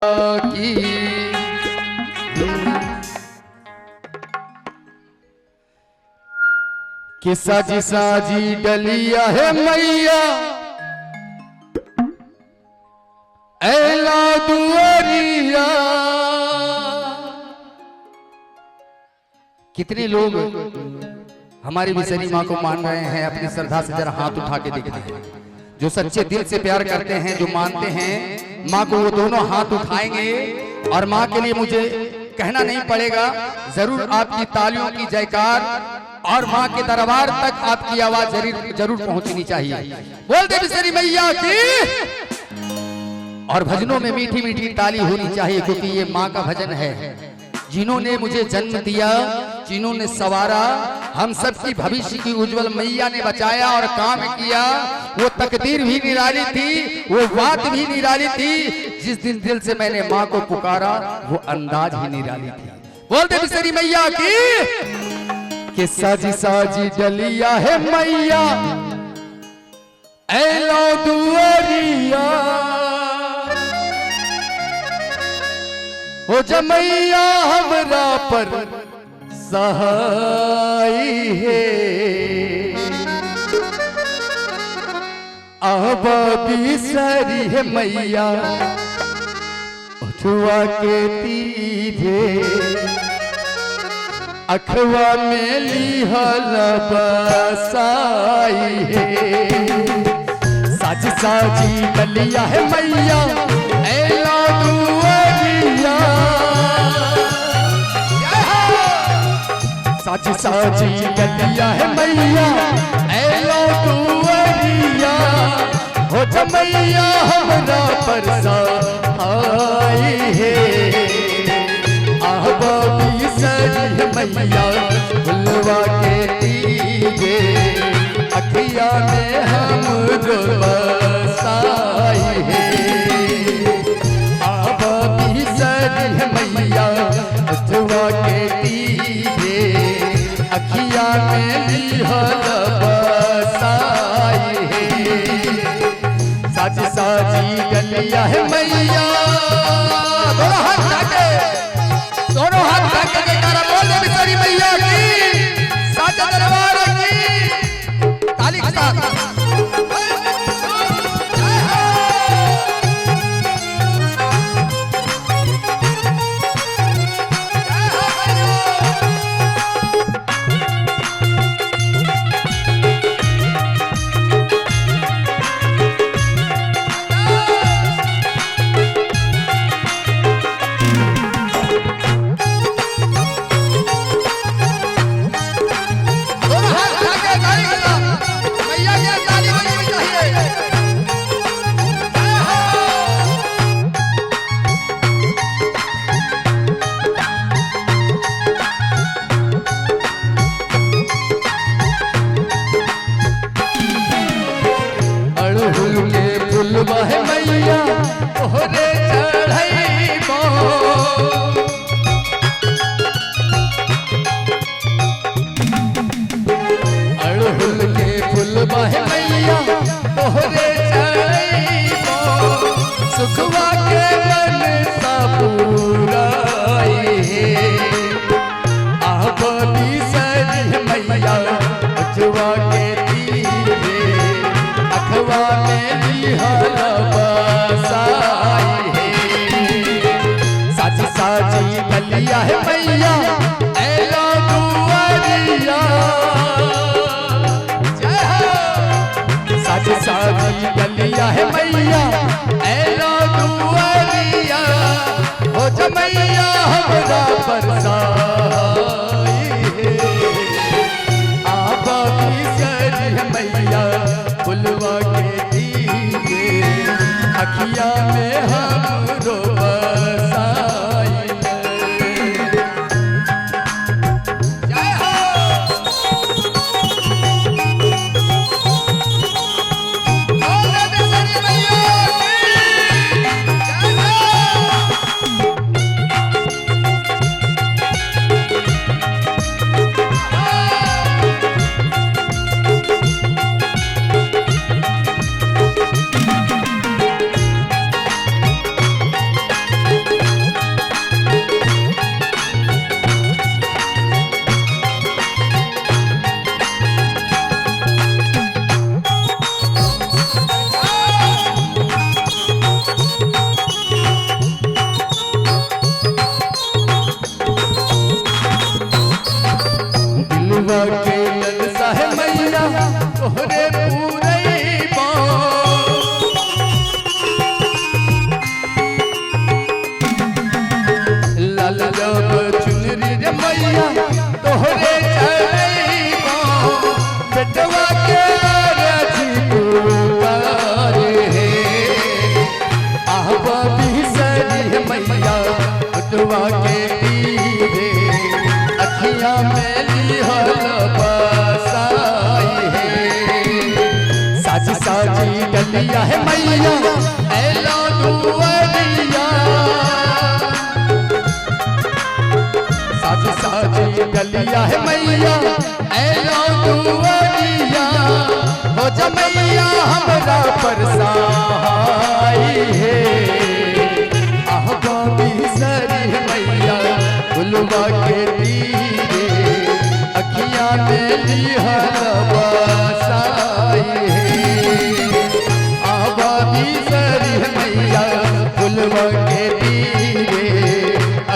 की कि साजी साजी डलिया है मैया ऐला दुआरिया। कितने लोग हमारी विसरी माँ को मान रहे हैं? अपनी श्रद्धा से जरा हाथ उठा के दिखाएं। जो सच्चे दिल से प्यार करते हैं, जो मानते हैं माँ को, वो दोनों हाथ उठाएंगे। और माँ के लिए मुझे कहना नहीं पड़ेगा, जरूर आपकी तालियों की जयकार और माँ के दरबार तक आपकी आवाज जरूर पहुंचनी चाहिए। बोल दे विसरी मैया की। और भजनों में मीठी मीठी ताली होनी चाहिए, क्योंकि ये माँ का भजन है। जिन्होंने मुझे जन्म दिया, जिन्होंने सवारा, हम सबकी भविष्य की उज्जवल मैया ने बचाया और काम किया। वो तकदीर भी निराली थी, वो बात भी निराली थी। जिस दिन दिल से मैंने माँ को पुकारा, वो अंदाज ही निराली थी। बोल दे विसरी मैया की। कि साजी साजी डलिया है मैया ऐलो दुआरिया। हो जमैया हमरा पर सहाय है, अब बिसरी है मैया उठवा के तीजे। अखवा में लिहल बसाई है। साजी साजी डलिया है मैया ऐला दुआरिया। साजी साजी डलिया है मैया ऐला दुआरिया। हो जमैया हमरा पर सहाय है, अब बिसरी मैया भुलवा के तीजे। अखिया में हमरो बसाई है, अब बिसरी मैया भुलवा के तीजे। अखिया में लिहल बसाई है। साजी साजी गलिया है मैया। दोनों हाथ उठाके, दोनों हाथ उठाके जयकारा बोल दे विसरी मैया की। साजा दरबार की ताली के साथ। है मैया तोहरे चढ़ैबो। अड़हुल के फुलवा है मैया तोहरे चढ़ैबो। सुखवा के मनसा पुराई है, अब बिसरी मैया उठवा के तीजे। अखवा में लिहल बसाई है। साजी साजी डलिया है मैया ऐला दुआरिया। साजी साजी डलिया है मैया ऐला दुआरिया। हो जमैया हमरा पर सहाय है, अब बिसरी मैया भुलवा के तीजे। अखिया में हमरो बसाई है। मैया तोहरे चलैबो बेटवा के रजी पुकारे हे आहबा बिसरी मैया बेटवा के पीरे अखियां में लिहल बसाई है साजी साजी गलिया है मैया ऐला दुआरिया साजी साजी गलिया है मैया ऐला दुआरिया हो जा मैया हमरा पर सहाय है आहबा बिसरी मैया फुलवा के तीरे अखियां में लिहल बसाई है आहबा बिसरी मैया फुलवा के तीरे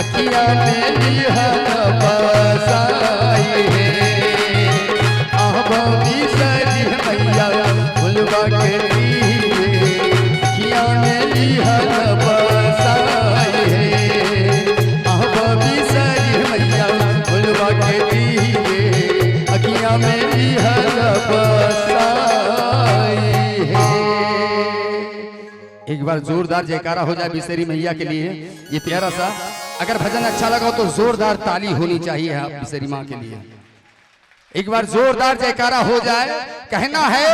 अखियां में लिहल बसाई है आहबा बिसरी मैया फुलवा के तीरे अखियां में लिहल बसाई है आहबा बिसरी मैया फुलवा के तीरे अखियां में लिहल बसाई है। एक बार जोरदार जयकारा हो जाए बिसरी मैया के लिए। ये प्यारा सा अगर भजन अच्छा लगा तो जोरदार ताली होनी चाहिए आप बिसरी माँ के लिए। एक बार जोरदार जयकारा हो जाए। कहना है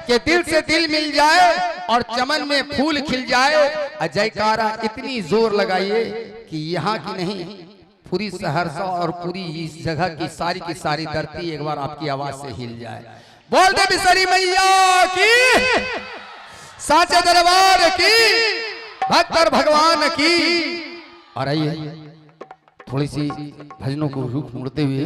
कि दिल से दिल मिल जाए और चमन में फूल खिल जाए। जयकारा इतनी जोर लगाइए कि यहाँ की नहीं पूरी सहरसा और पूरी इस जगह की सारी धरती एक बार आपकी आवाज से हिल जाए। बोल दे बिसरी मैया की, साचे दरबार की, भक्त और भगवान की। और आइए थोड़ी सी भजनों को रुख मुड़ते हुए